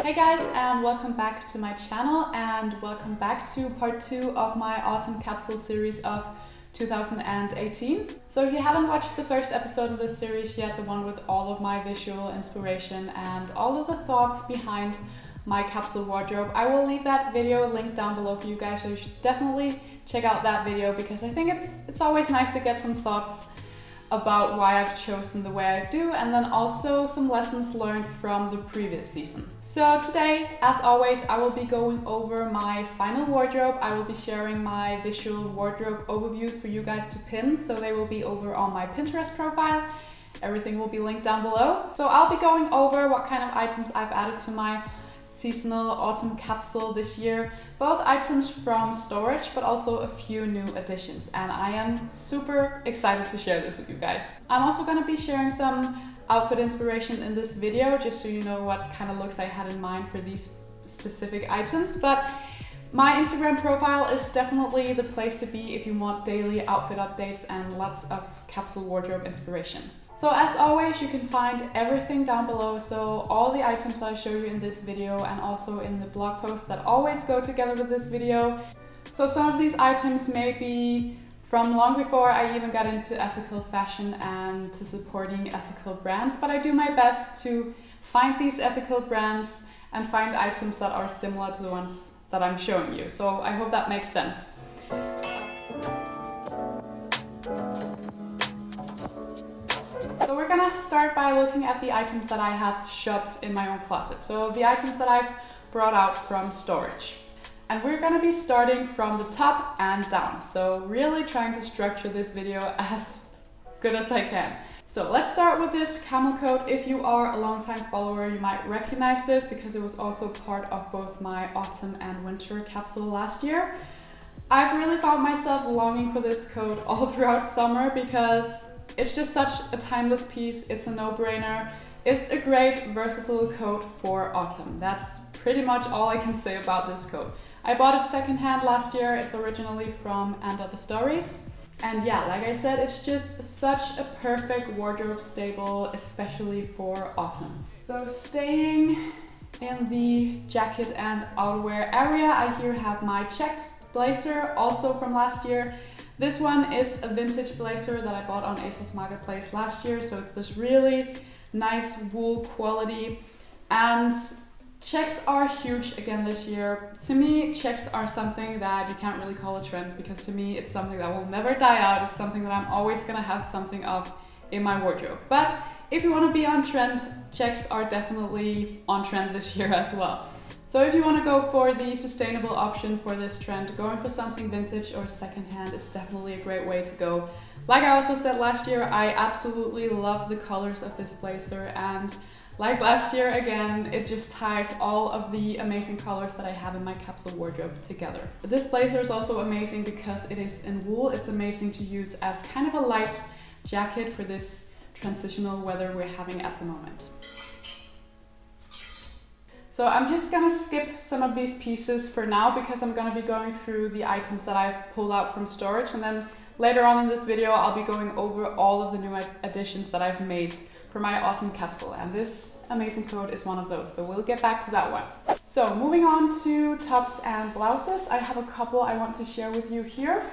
Hey guys, and welcome back to my channel, and welcome back to part 2 of my autumn capsule series of 2018. So if you haven't watched the first episode of this series yet, the one with all of my visual inspiration and all of the thoughts behind my capsule wardrobe, I will leave that video linked down below for you guys, so you should definitely check out that video because I think it's always nice to get some thoughts about why I've chosen the way I do, and then also some lessons learned from the previous season. So today, as always, I will be going over my final wardrobe. I will be sharing my visual wardrobe overviews for you guys to pin, so they will be over on my Pinterest profile. Everything will be linked down below. So I'll be going over what kind of items I've added to my seasonal autumn capsule this year, both items from storage but also a few new additions, and I am super excited to share this with you guys. I'm also going to be sharing some outfit inspiration in this video just so you know what kind of looks I had in mind for these specific items, but my Instagram profile is definitely the place to be if you want daily outfit updates and lots of capsule wardrobe inspiration. So as always, you can find everything down below, so all the items I show you in this video and also in the blog posts that always go together with this video. So some of these items may be from long before I even got into ethical fashion and to supporting ethical brands, but I do my best to find these ethical brands and find items that are similar to the ones that I'm showing you. So I hope that makes sense. So we're gonna start by looking at the items that I have shoved in my own closet. So the items that I've brought out from storage. And we're gonna be starting from the top and down. So really trying to structure this video as good as I can. So let's start with this camel coat. If you are a longtime follower, you might recognize this because it was also part of both my autumn and winter capsule last year. I've really found myself longing for this coat all throughout summer because it's just such a timeless piece. It's a no-brainer. It's a great versatile coat for autumn. That's pretty much all I can say about this coat. I bought it secondhand last year. It's originally from And Other Stories. And yeah, like I said, it's just such a perfect wardrobe staple, especially for autumn. So staying in the jacket and outerwear area, I here have my checked blazer, also from last year. This one is a vintage blazer that I bought on ASOS Marketplace last year, so it's this really nice wool quality, and checks are huge again this year. To me, checks are something that you can't really call a trend because to me it's something that will never die out. It's something that I'm always gonna have something of in my wardrobe. But if you want to be on trend, checks are definitely on trend this year as well. So if you want to go for the sustainable option for this trend, going for something vintage or secondhand is definitely a great way to go. Like I also said last year, I absolutely love the colors of this blazer, and like last year again, it just ties all of the amazing colors that I have in my capsule wardrobe together. But this blazer is also amazing because it is in wool. It's amazing to use as kind of a light jacket for this transitional weather we're having at the moment. So I'm just gonna skip some of these pieces for now because I'm gonna be going through the items that I've pulled out from storage, and then later on in this video I'll be going over all of the new additions that I've made for my autumn capsule, and this amazing coat is one of those, so we'll get back to that one. So moving on to tops and blouses, I have a couple I want to share with you here.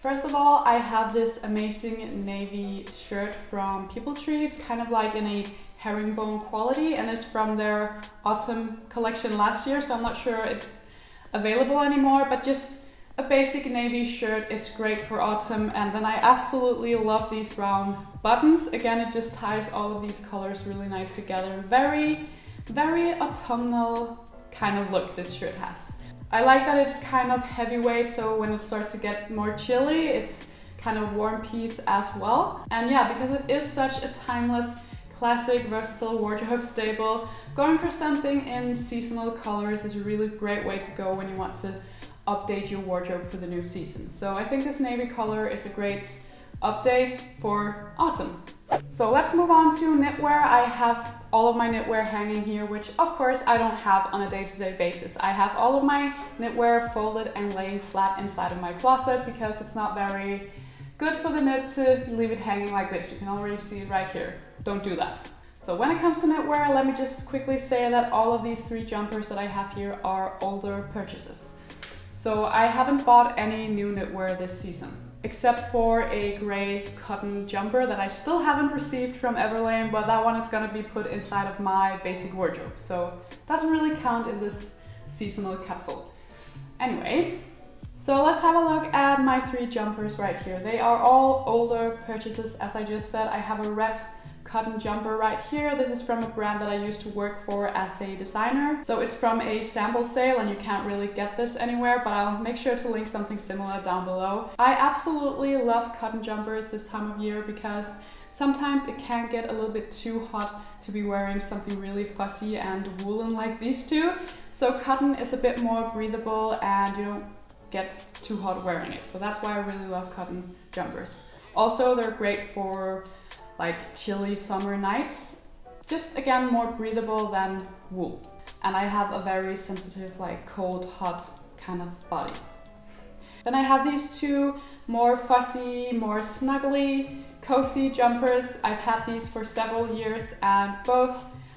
First of all, I have this amazing navy shirt from People Tree. It's kind of like in a herringbone quality and is from their autumn collection last year, so I'm not sure it's available anymore, but just a basic navy shirt is great for autumn. And then I absolutely love these brown buttons. Again, it just ties all of these colors really nice together. Very, very autumnal kind of look this shirt has. I like that it's kind of heavyweight, so when it starts to get more chilly, it's kind of warm piece as well. And yeah, because it is such a timeless, classic, versatile wardrobe staple, going for something in seasonal colors is a really great way to go when you want to update your wardrobe for the new season. So I think this navy color is a great update for autumn. So let's move on to knitwear. I have all of my knitwear hanging here, which of course I don't have on a day-to-day basis. I have all of my knitwear folded and laying flat inside of my closet because it's not very good for the knit to leave it hanging like this. You can already see it right here. Don't do that. So when it comes to knitwear, let me just quickly say that all of these 3 jumpers that I have here are older purchases. So I haven't bought any new knitwear this season, except for a gray cotton jumper that I still haven't received from Everlane, but that one is gonna be put inside of my basic wardrobe. So it doesn't really count in this seasonal capsule. Anyway, so let's have a look at my 3 jumpers right here. They are all older purchases, as I just said. I have a red cotton jumper right here. This is from a brand that I used to work for as a designer. So it's from a sample sale and you can't really get this anywhere, but I'll make sure to link something similar down below. I absolutely love cotton jumpers this time of year because sometimes it can get a little bit too hot to be wearing something really fussy and woolen like these 2. So cotton is a bit more breathable and you don't get too hot wearing it. So that's why I really love cotton jumpers. Also, they're great for like chilly summer nights. Just again, more breathable than wool. And I have a very sensitive, like cold, hot kind of body. Then I have these 2 more fussy, more snuggly, cozy jumpers. I've had these for several years and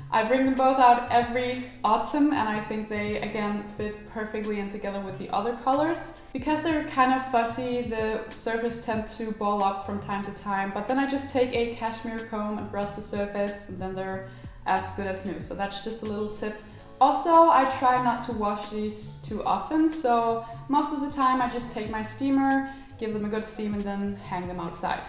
I bring them both out every autumn and I think they again fit perfectly in together with the other colors. Because they're kind of fussy, the surface tends to ball up from time to time, but then I just take a cashmere comb and brush the surface and then they're as good as new. So that's just a little tip. Also, I try not to wash these too often, so most of the time I just take my steamer, give them a good steam and then hang them outside.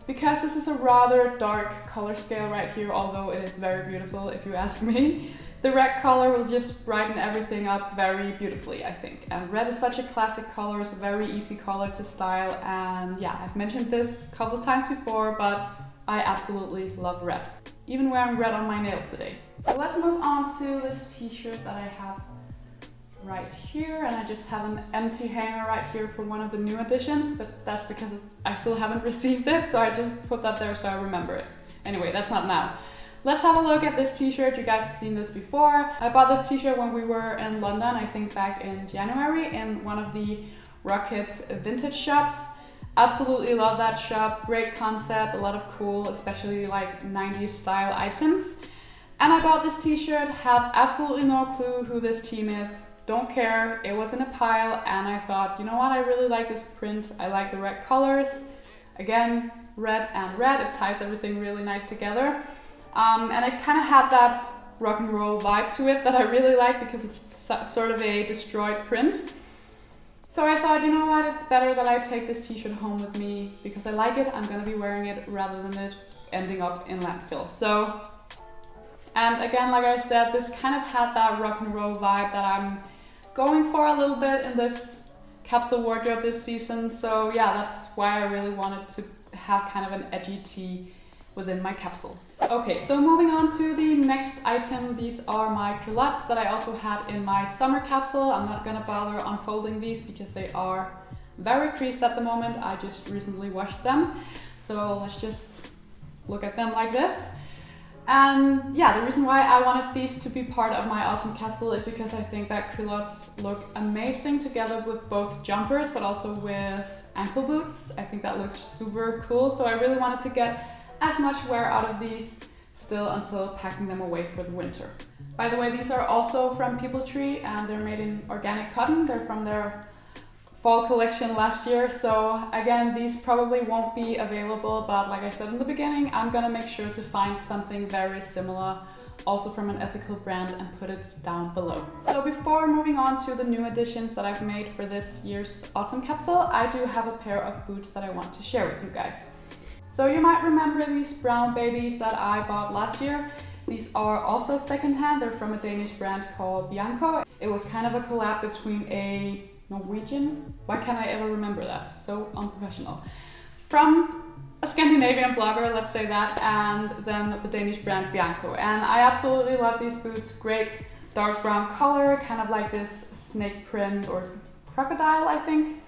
Because this is a rather dark color scale right here, although it is very beautiful if you ask me, the red color will just brighten everything up very beautifully, I think. And red is such a classic color, it's a very easy color to style, and yeah, I've mentioned this a couple of times before, but I absolutely love red. Even wearing red on my nails today. So let's move on to this t-shirt that I have right here, and I just have an empty hanger right here for one of the new additions, but that's because I still haven't received it, so I just put that there so I remember it. Anyway, that's not now. Let's have a look at this t-shirt. You guys have seen this before. I bought this t-shirt when we were in London, I think back in January, in one of the Rocket's vintage shops. Absolutely love that shop. Great concept, a lot of cool, especially like 90s style items. And I bought this t-shirt, had absolutely no clue who this team is. Don't care, it was in a pile and I thought, you know what, I really like this print. I like the red colors. Again, red and red, it ties everything really nice together. And it kind of had that rock and roll vibe to it that I really like because it's sort of a destroyed print. So I thought, you know what, it's better that I take this t-shirt home with me because I like it, I'm gonna be wearing it rather than it ending up in landfill. So, and again, like I said, this kind of had that rock and roll vibe that I'm going for a little bit in this capsule wardrobe this season. So yeah, that's why I really wanted to have kind of an edgy tee within my capsule. Okay, so moving on to the next item. These are my culottes that I also had in my summer capsule. I'm not gonna bother unfolding these because they are very creased at the moment. I just recently washed them. So let's just look at them like this. And yeah, the reason why I wanted these to be part of my autumn capsule is because I think that culottes look amazing together with both jumpers, but also with ankle boots. I think that looks super cool. So I really wanted to get as much wear out of these still until packing them away for the winter. By the way, these are also from People Tree and they're made in organic cotton. They're from their fall collection last year. So again, these probably won't be available, but like I said in the beginning, I'm gonna make sure to find something very similar also from an ethical brand and put it down below. So before moving on to the new additions that I've made for this year's autumn capsule, I do have a pair of boots that I want to share with you guys. So you might remember these brown babies that I bought last year. These are also secondhand. They're from a Danish brand called Bianco. It was kind of a collab between a Norwegian, why can't I ever remember that? So unprofessional. From a Scandinavian blogger, let's say that, and then the Danish brand Bianco. And I absolutely love these boots. Great dark brown color, kind of like this snake print or crocodile, I think,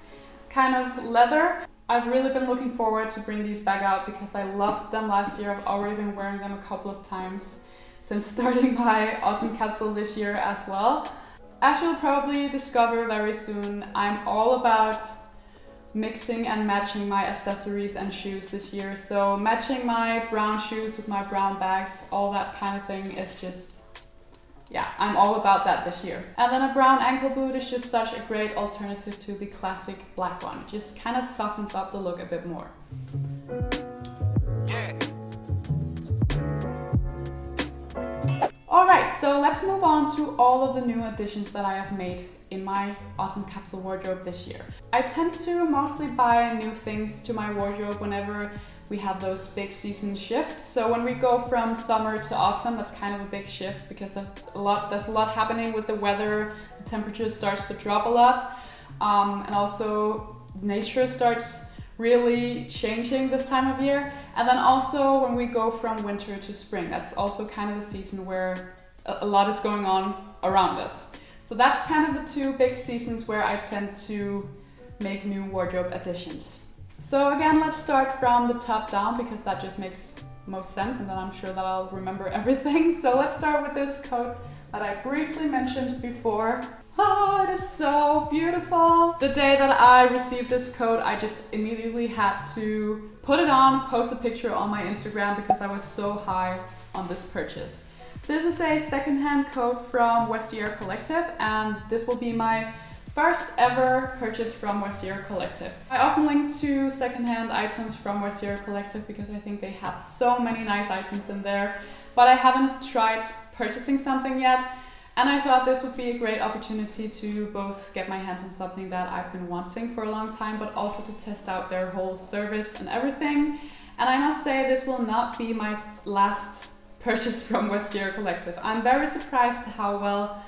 kind of leather. I've really been looking forward to bring these back out because I loved them last year. I've already been wearing them a couple of times since starting my autumn capsule this year as well. As you'll probably discover very soon, I'm all about mixing and matching my accessories and shoes this year. So matching my brown shoes with my brown bags, all that kind of thing is just, yeah, I'm all about that this year. And then a brown ankle boot is just such a great alternative to the classic black one. It just kind of softens up the look a bit more. Yeah. Alright, so let's move on to all of the new additions that I have made in my autumn capsule wardrobe this year. I tend to mostly buy new things to my wardrobe whenever we have those big season shifts. So when we go from summer to autumn, that's kind of a big shift because there's a lot happening with the weather. The temperature starts to drop a lot, and also nature starts really changing this time of year. And then also when we go from winter to spring, that's also kind of a season where a lot is going on around us. So that's kind of the two big seasons where I tend to make new wardrobe additions. So again, let's start from the top down because that just makes most sense, and then I'm sure that I'll remember everything. So let's start with this coat that I briefly mentioned before. Oh, it is so beautiful. The day that I received this coat, I just immediately had to put it on, post a picture on my Instagram because I was so high on this purchase. This is a secondhand coat from Vestiaire Collective, and this will be my first ever purchase from Vestiaire Collective. I often link to secondhand items from Vestiaire Collective because I think they have so many nice items in there, but I haven't tried purchasing something yet, and I thought this would be a great opportunity to both get my hands on something that I've been wanting for a long time, but also to test out their whole service and everything. And I must say, this will not be my last purchase from Vestiaire Collective. I'm very surprised to how well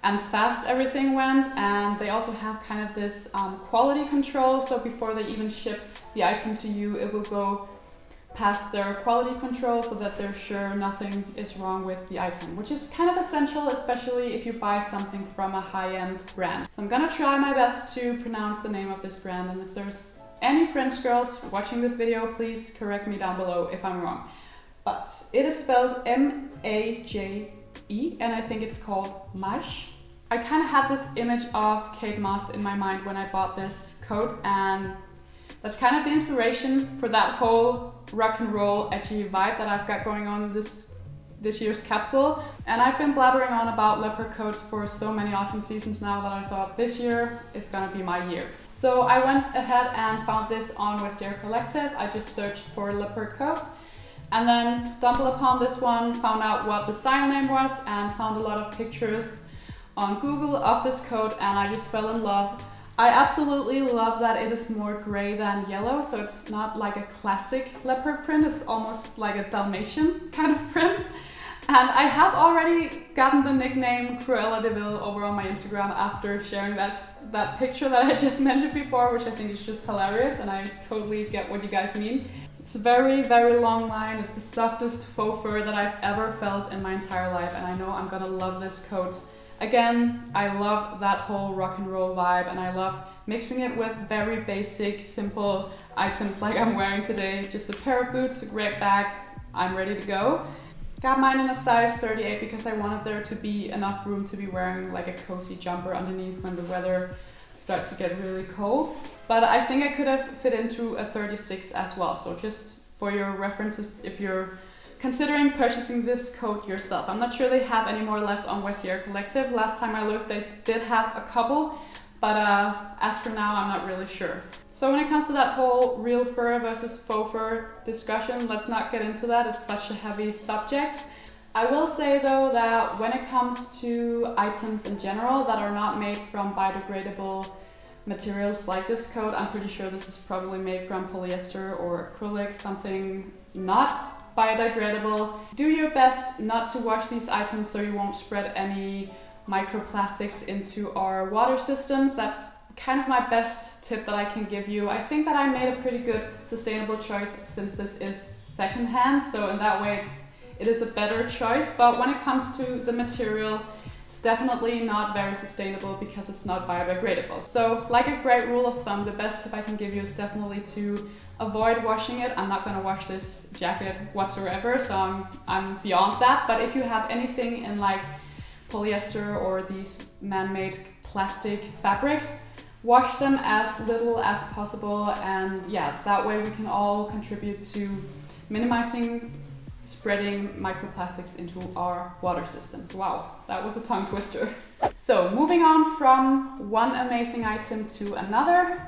and fast everything went, and they also have kind of this quality control, so before they even ship the item to you, it will go past their quality control so that they're sure nothing is wrong with the item, which is kind of essential, especially if you buy something from a high-end brand. So I'm gonna try my best to pronounce the name of this brand, and if there's any French girls watching this video, please correct me down below if I'm wrong. But it is spelled M-A-J-E, and I think it's called Mage. I kind of had this image of Kate Moss in my mind when I bought this coat, and that's kind of the inspiration for that whole rock and roll edgy vibe that I've got going on this year's capsule. And I've been blabbering on about leopard coats for so many autumn seasons now that I thought this year is gonna be my year. So I went ahead and found this on Vestiaire Collective. I just searched for leopard coats and then stumbled upon this one, found out what the style name was, and found a lot of pictures on Google of this coat, and I just fell in love. I absolutely love that it is more gray than yellow, so it's not like a classic leopard print, it's almost like a Dalmatian kind of print. And I have already gotten the nickname Cruella de Vil over on my Instagram after sharing that picture that I just mentioned before, which I think is just hilarious, and I totally get what you guys mean. It's a very, very long line. It's the softest faux fur that I've ever felt in my entire life, and I know I'm gonna love this coat. Again, I love that whole rock and roll vibe, and I love mixing it with very basic, simple items like I'm wearing today. Just a pair of boots, a great bag, I'm ready to go. Got mine in a size 38 because I wanted there to be enough room to be wearing like a cozy jumper underneath when the weather starts to get really cold. But I think I could have fit into a 36 as well, so just for your references if you're considering purchasing this coat yourself. I'm not sure they have any more left on Vestiaire Collective. Last time I looked, they did have a couple, but as for now, I'm not really sure. So when it comes to that whole real fur versus faux fur discussion, let's not get into that. It's such a heavy subject. I will say though that when it comes to items in general that are not made from biodegradable materials like this coat, I'm pretty sure this is probably made from polyester or acrylic, something not biodegradable. Do your best not to wash these items so you won't spread any microplastics into our water systems. That's kind of my best tip that I can give you. I think that I made a pretty good sustainable choice since this is secondhand, so in that way it is a better choice, but when it comes to the material, it's definitely not very sustainable because it's not biodegradable. So like a great rule of thumb, the best tip I can give you is definitely to avoid washing it. I'm not gonna wash this jacket whatsoever, so I'm beyond that. But if you have anything in like polyester or these man-made plastic fabrics, wash them as little as possible, and yeah, that way we can all contribute to minimizing spreading microplastics into our water systems. Wow, that was a tongue twister. So moving on from one amazing item to another,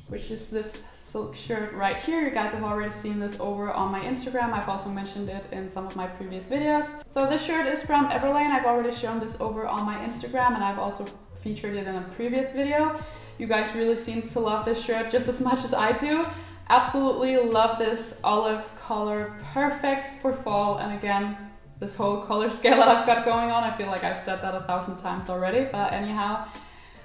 which is this silk shirt right here. You guys have already seen this over on my Instagram. I've also mentioned it in some of my previous videos. So this shirt is from Everlane. I've already shown this over on my Instagram, and I've also featured it in a previous video. You guys really seem to love this shirt just as much as I do. Absolutely love this olive color, perfect for fall. And again, this whole color scale that I've got going on, I feel like I've said that 1,000 times already, but anyhow.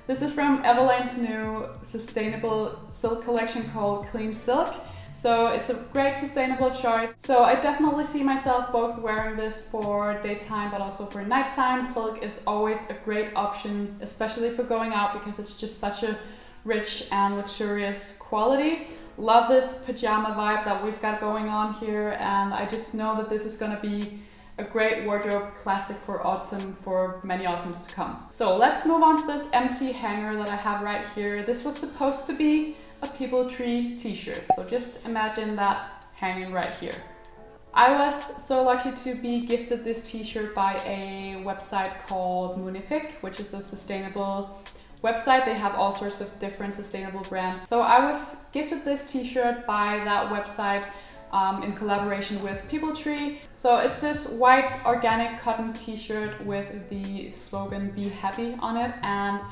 This is from Everlane's new sustainable silk collection called Clean Silk. So it's a great sustainable choice. So I definitely see myself both wearing this for daytime but also for nighttime. Silk is always a great option, especially for going out, because it's just such a rich and luxurious quality. Love this pajama vibe that we've got going on here, and I just know that this is gonna be a great wardrobe classic for autumn, for many autumns to come. So let's move on to this empty hanger that I have right here. This was supposed to be a people tree t-shirt, so just imagine that hanging right here. I was so lucky to be gifted this t-shirt by a website called Munific, which is a sustainable website. They have all sorts of different sustainable brands. So I was gifted this t-shirt by that website in collaboration with People Tree. So it's this white organic cotton t-shirt with the slogan "Be Happy" on it, and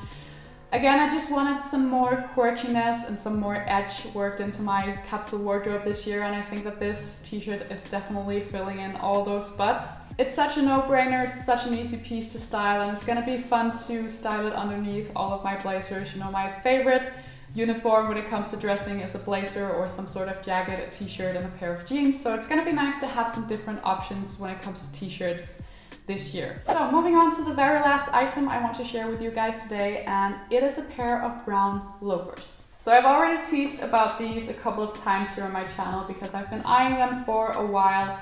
again, I just wanted some more quirkiness and some more edge worked into my capsule wardrobe this year, and I think that this t-shirt is definitely filling in all those spots. It's such a no-brainer, it's such an easy piece to style, and it's gonna be fun to style it underneath all of my blazers. You know, my favorite uniform when it comes to dressing is a blazer or some sort of jacket, a t-shirt and a pair of jeans, so it's gonna be nice to have some different options when it comes to t-shirts this year. So moving on to the very last item I want to share with you guys today, and it is a pair of brown loafers. So I've already teased about these a couple of times here on my channel because I've been eyeing them for a while.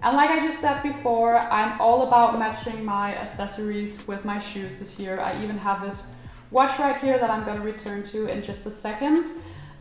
And like I just said before, I'm all about matching my accessories with my shoes this year. I even have this watch right here that I'm going to return to in just a second.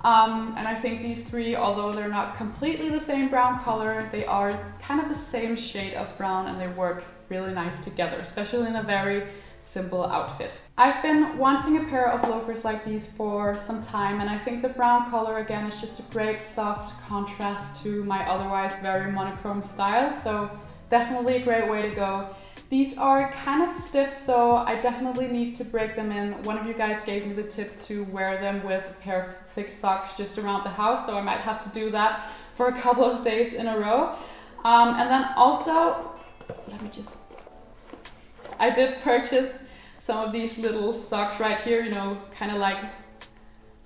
And I think these three, although they're not completely the same brown color, they are kind of the same shade of brown, and they work really nice together, especially in a very simple outfit. I've been wanting a pair of loafers like these for some time, and I think the brown color again is just a great soft contrast to my otherwise very monochrome style, so definitely a great way to go. These are kind of stiff, so I definitely need to break them in. One of you guys gave me the tip to wear them with a pair of thick socks just around the house, so I might have to do that for a couple of days in a row. And then also, I did purchase some of these little socks right here, you know, kind of like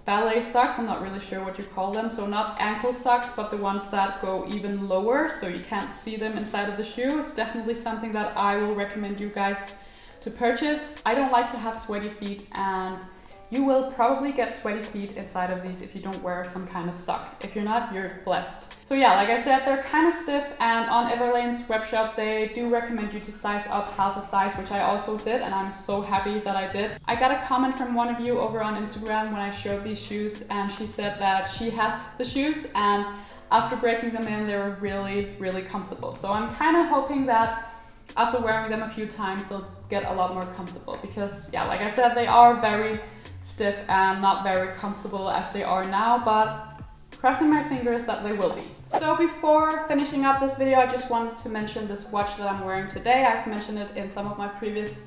ballet socks. I'm not really sure what you call them. So not ankle socks, but the ones that go even lower so you can't see them inside of the shoe. It's definitely something that I will recommend you guys to purchase. I don't like to have sweaty feet, and you will probably get sweaty feet inside of these if you don't wear some kind of sock. If you're not, you're blessed. So yeah, like I said, they're kind of stiff, and on Everlane's webshop, they do recommend you to size up half a size, which I also did, and I'm so happy that I did. I got a comment from one of you over on Instagram when I showed these shoes, and she said that she has the shoes, and after breaking them in, they were really, really comfortable. So I'm kind of hoping that after wearing them a few times, they'll get a lot more comfortable, because yeah, like I said, they are very stiff and not very comfortable as they are now, but crossing my fingers that they will be. So before finishing up this video, I just wanted to mention this watch that I'm wearing today. I've mentioned it in some of my previous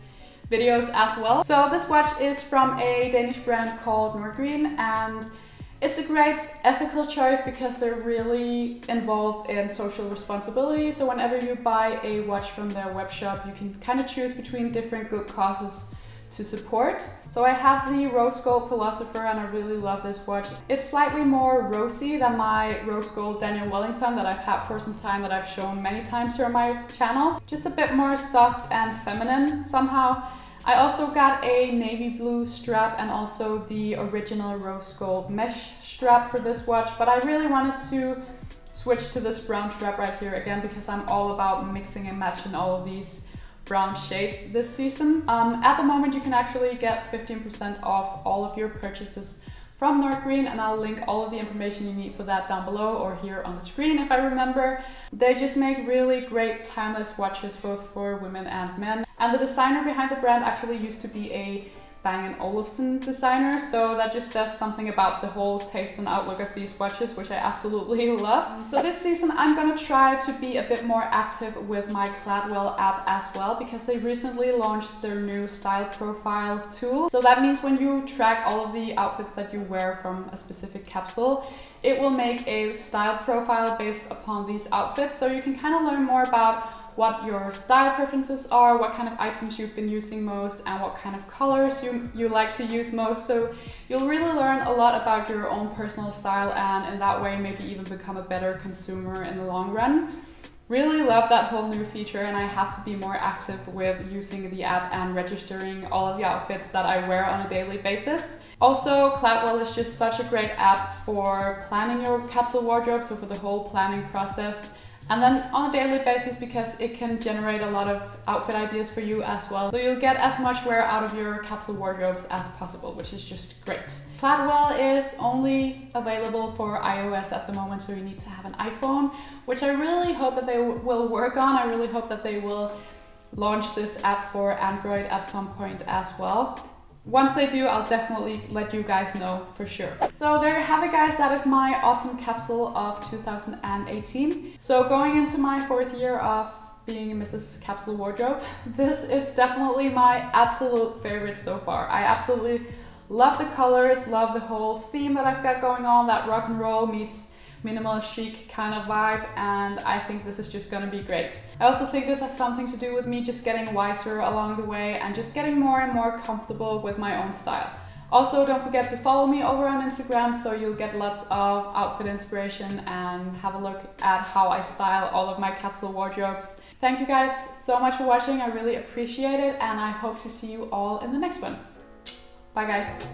videos as well. So this watch is from a Danish brand called NORDGREEN, and it's a great ethical choice because they're really involved in social responsibility. So whenever you buy a watch from their web shop, you can kind of choose between different good causes to support. So I have the rose gold philosopher, and I really love this watch. It's slightly more rosy than my rose gold Daniel Wellington that I've had for some time, that I've shown many times here on my channel. Just a bit more soft and feminine somehow. I also got a navy blue strap and also the original rose gold mesh strap for this watch, but I really wanted to switch to this brown strap right here again because I'm all about mixing and matching all of these brown shades this season. At the moment you can actually get 15% off all of your purchases from NORDGREEN, and I'll link all of the information you need for that down below or here on the screen if I remember. They just make really great timeless watches both for women and men. And the designer behind the brand actually used to be a Bang & Olufsen designer, so that just says something about the whole taste and outlook of these watches, which I absolutely love. So this season I'm gonna try to be a bit more active with my CLADWELL app as well, because they recently launched their new style profile tool. So that means when you track all of the outfits that you wear from a specific capsule, it will make a style profile based upon these outfits, so you can kind of learn more about what your style preferences are, what kind of items you've been using most, and what kind of colors you like to use most. So you'll really learn a lot about your own personal style, and in that way maybe even become a better consumer in the long run. Really love that whole new feature, and I have to be more active with using the app and registering all of the outfits that I wear on a daily basis. Also, CLADWELL is just such a great app for planning your capsule wardrobe, so for the whole planning process. And then on a daily basis, because it can generate a lot of outfit ideas for you as well. So you'll get as much wear out of your capsule wardrobes as possible, which is just great. CLADWELL is only available for iOS at the moment, so you need to have an iPhone, which I really hope that they will work on. I really hope that they will launch this app for Android at some point as well. Once they do, I'll definitely let you guys know for sure. So there you have it, guys. That is my autumn capsule of 2018. So going into my 4th year of being Mrs. Capsule Wardrobe, this is definitely my absolute favorite so far. I absolutely love the colors, love the whole theme that I've got going on, that rock and roll meets minimal chic kind of vibe, and I think this is just gonna be great. I also think this has something to do with me just getting wiser along the way and just getting more and more comfortable with my own style. Also, don't forget to follow me over on Instagram, so you'll get lots of outfit inspiration and have a look at how I style all of my capsule wardrobes. Thank you guys so much for watching. I really appreciate it, and I hope to see you all in the next one. Bye guys.